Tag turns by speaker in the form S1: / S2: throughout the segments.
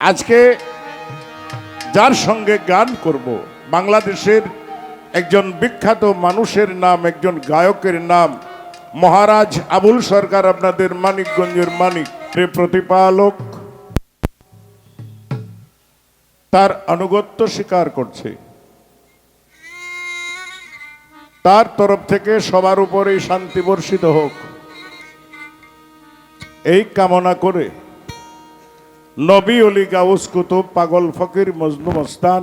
S1: আজকে যার সঙ্গে গান করব বাংলাদেশের একজন বিখ্যাত মানুষের নাম, একজন গায়কের নাম মহারাজ আবুল সরকার, আপনাদের মানিকগঞ্জের মানিক প্রতিপালক, তার আনুগত্য স্বীকার করছে। তার তরফ থেকে সবার উপরে শান্তি বর্ষিত হোক এই কামনা করে নবী অলি গাউস কুতুব পাগল ফকির মজনু মস্তান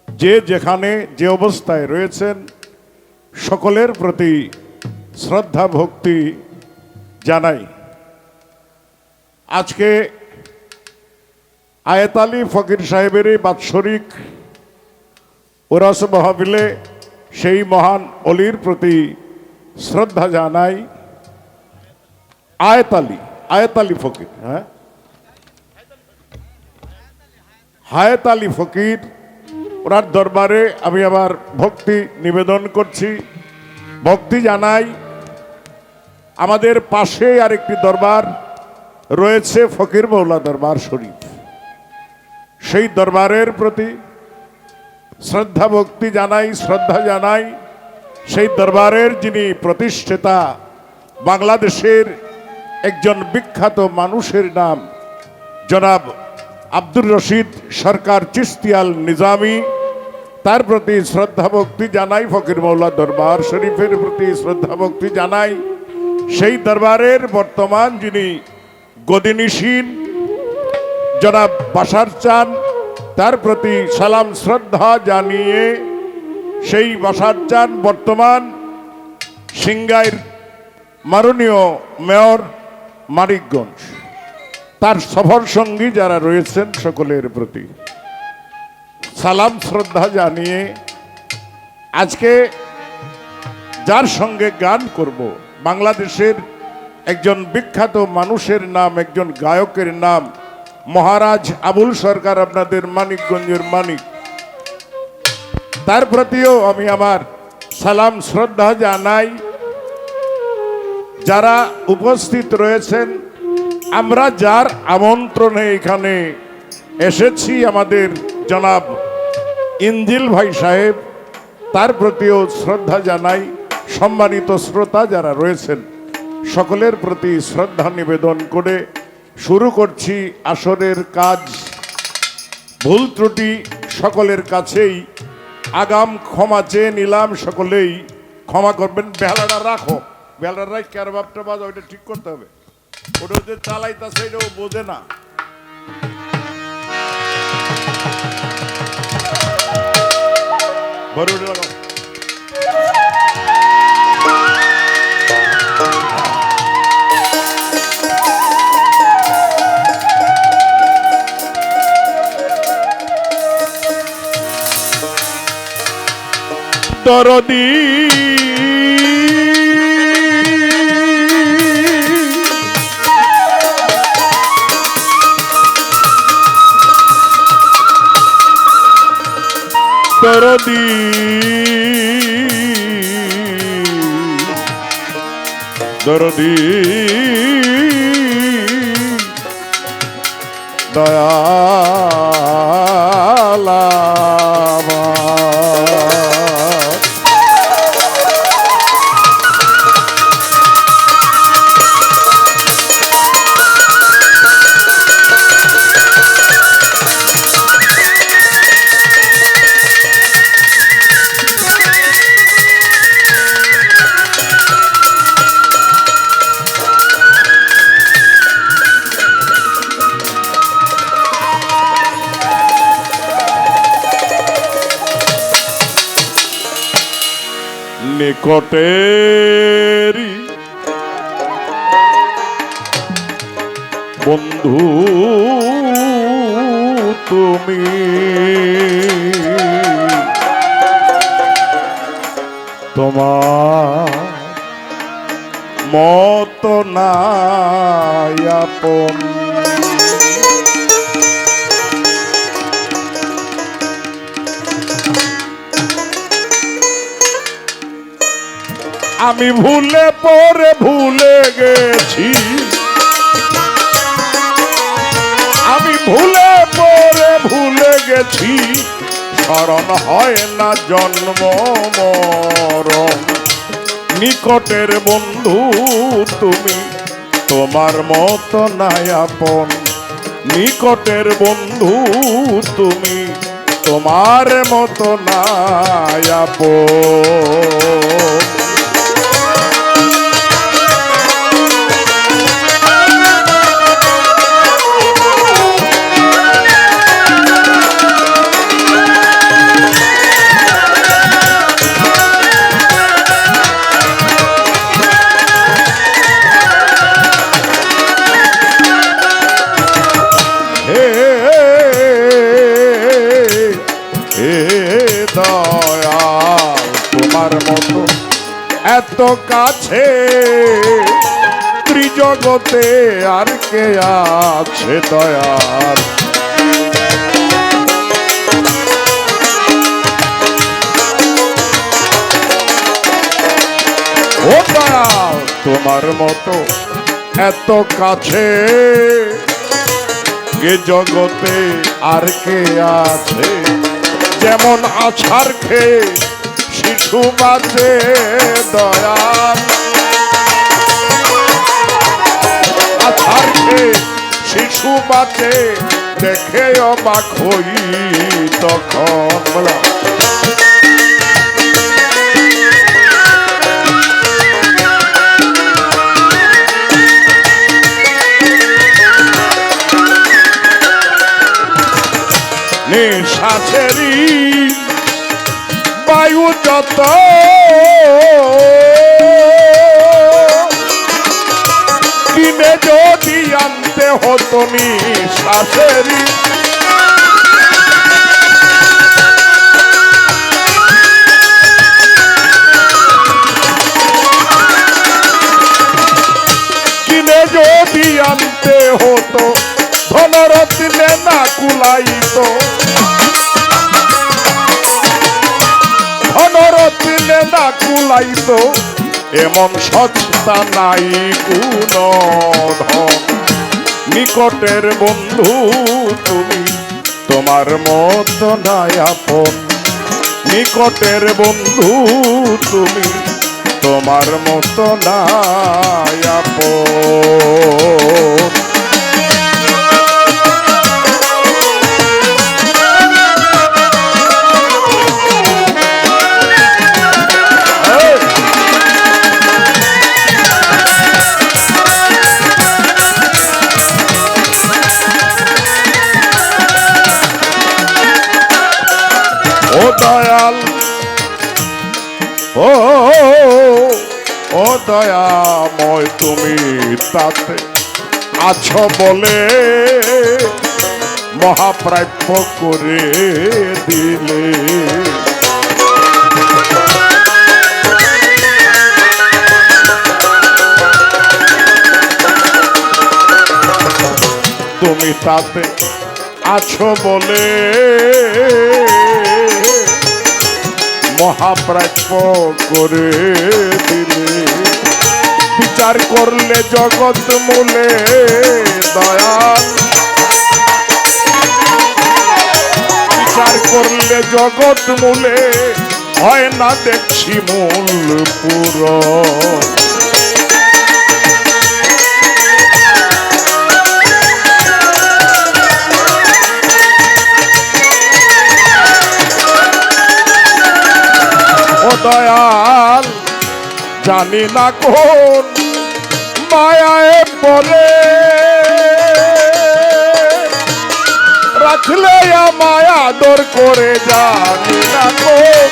S1: যে যেখানে যে অবস্থায় রয়েছেন সকলের প্রতি শ্রদ্ধা ভক্তি জানাই। আজকে আয়েত আলী ফকির সাহেবের এই বাৎসরিক ওরস মাহফিলে সেই মহান অলির প্রতি শ্রদ্ধা জানাই। আয়েত আলী ফকির, হায়েত আলী ফকির, ওনার দরবারে আমি আবার ভক্তি নিবেদন করছি, ভক্তি জানাই। আমাদের পাশে আরেকটি দরবার রয়েছে ফকির মৌলা দরবার শরীফ, সেই দরবারের প্রতি শ্রদ্ধা ভক্তি জানাই, শ্রদ্ধা জানাই। সেই দরবারের যিনি প্রতিষ্ঠাতা, বাংলাদেশের একজন বিখ্যাত মানুষের নাম জনাব আব্দুর রশিদ সরকার চিশতি আল নিজামি, তার প্রতি শ্রদ্ধা ভক্তি জানাই। ফকির মৌলা দরবার শরীফের প্রতি শ্রদ্ধা ভক্তি জানাই। সেই দরবারের বর্তমান যিনি গদিনিশীন জনাব বাশার চান, তার প্রতি সালাম শ্রদ্ধা জানিয়ে সেই বাশার চান বর্তমান সিংগাইর মাননীয় মেয়র মানিকগঞ্জ, তার সফর সঙ্গী যারা রয়েছেন সকলের প্রতি সালাম শ্রদ্ধা জানিয়ে আজকে যার সঙ্গে গান করব বাংলাদেশের একজন বিখ্যাত মানুষের নাম, একজন গায়কের নাম মহারাজ আবুল সরকার, আপনাদের মানিকগঞ্জের মানিক, তার প্রতিও আমি আমার সালাম শ্রদ্ধা জানাই। যারা উপস্থিত রয়েছেন, আমরা যার আমন্ত্রণে এখানে এসেছি, আমাদের জনাব ইনজিল ভাই সাহেব, তার প্রতিও শ্রদ্ধা জানাই। সম্মানিত শ্রোতা যারা রয়েছেন সকলের প্রতি শ্রদ্ধা নিবেদন করে শুরু করছি আসরের কাজ। ভুল ত্রুটি সকলের কাছেই আগাম ক্ষমা চেয়ে নিলাম, সকলেই ক্ষমা করবেন। বেহালাটা রাখো, বেহালাটা রাখ, ক্যারবাবটা বাজা, ওইটা ঠিক করতে হবে। ওটা যে চালাইতেছে এটাও বোঝে না। দরদি দরদি দরদি দয়ালা নিকটেরি বন্ধু তুমি, তোমার মত নাই আপন। আমি ভুলে পরে ভুলে গেছি, আমি ভুলে গেছি স্মরণ হয় না জন্ম মরণ। নিকটের বন্ধু তুমি, তোমার মতো নাই আপন। নিকটের বন্ধু তুমি, তোমার মতো নাই আপন। দয়াল তোমার মতো এত কাছে ত্রিজগতে আর কে আছে দয়াল। ও দয়াল তোমার মতো এত কাছে এ জগতে আর কে আছে। যেমন আছাড় খেয়ে শিশু বাঁচে দয়াল, আছাড় খেয়ে শিশু বাঁচে দেখে অবাক হই তখন। নিঃশ্বাসেরই বায়ু যত কিনে যদি আনতে হতো নিঃশ্বাসেরই কিনে যদি আনতে হতো ধনরত্নে না কুলাইতো, ধনরত্নে না কুলাইতো এমন সস্তা নাই কোনো ধন। নিকটের বন্ধু তুমি, তোমার মতো নাই আপন। নিকটের বন্ধু তুমি, তোমার মতো নাই আপন। ও দয়াল ও দয়াময় তুমি তাতে আছো বলে মহাপ্রাপ্য করে দিলে। তুমি তাতে আছো বলে মহাপ্রাপ্য করে দিলে। বিচার করলে জগৎ মূলে দয়াল, বিচার করলে জগৎ মূলে হয় না দেখছি মূল পুরো। দয়াল জানি না কোন মায়ায় পরে রাখলে মায়া দর করে, জানি না কোন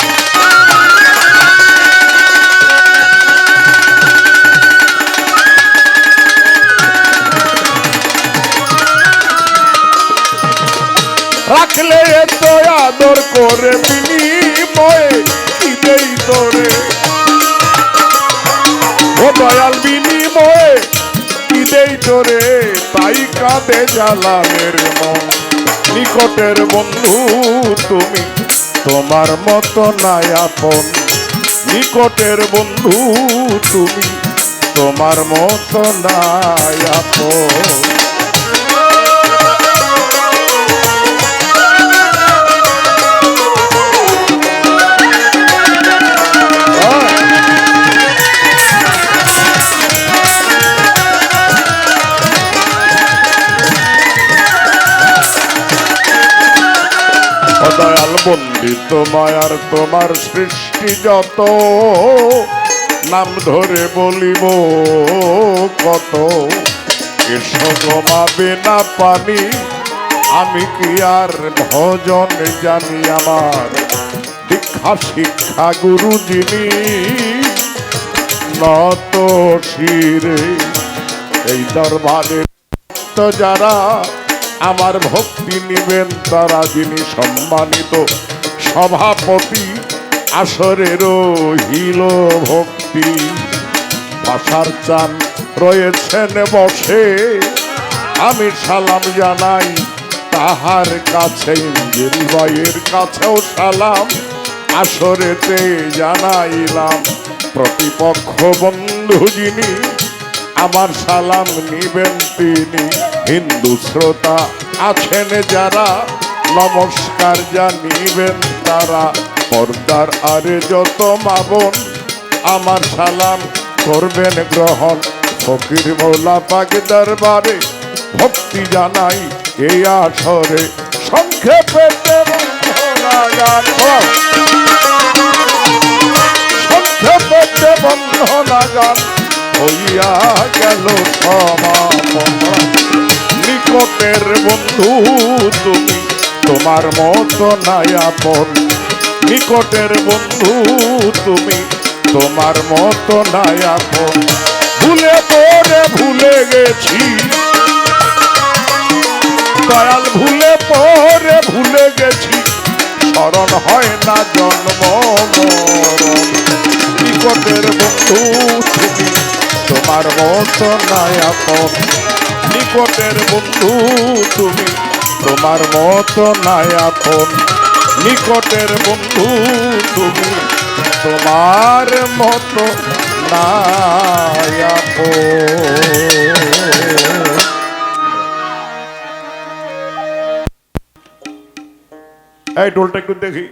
S1: রাখলে এত আদর করে বিনিময়ে দেই তোরে। ও দয়াল বিনিময়ে কি দেই তোরে, তাই কাঁদে জালালের মন। নিকটের বন্ধু তুমি, তোমার মতো নাই আপন। নিকটের বন্ধু তুমি, তোমার মতো নাই আপন। বন্দিত মায়ার তোমার সৃষ্টি যত, নাম ধরে বলিব কত। এসো গমাবে না পানি, আমি কি আর ভজন জানি। আমার দীক্ষা শিক্ষা গুরু যিনি, নত শিরে এই দরবারে তো যারা আমার ভক্তি নিবেন, তারা যিনি সম্মানিত সভাপতি, আসরের হিল ভক্তি। ভাষার চান রয়েছেন বসে, আমি সালাম জানাই তাহার কাছে। ইঞ্জিল ভাইয়ের কাছেও সালাম আসরেতে জানাইলাম। প্রতিপক্ষ বন্ধু যিনি, আমার সালাম নিবেন তিনি। হিন্দু শ্রোতা আছেন যারা, নমস্কার জানিবেন তারা। পর্দার আরে যত মা বোন, আমার সালাম করবেন গ্রহণ। ফকির মৌলা পাক দরবারে ভক্তি জানাই এই আসরে। সংক্ষেপে বন্ধনা গান, সংক্ষেপে বন্ধনা গান হইয়া গেল সমাপন। নিকটের বন্ধু তুমি, তোমার মতো নাই আপন। নিকটের বন্ধু তুমি, তোমার মতো নাই আপন। ভুলে পরে ভুলে গেছি দয়াল, ভুলে পরে ভুলে গেছি। স্মরণ হয় না জন্ম মরণ। নিকটের বন্ধু তুমি, তোমার মতো নাই আপন। নিকটের বন্ধু তুমি, তোমার মতো নাই আপন। নিকটের বন্ধু তুমি, তোমার মতো নাই আপন। এই টোলটা একটু দেখি।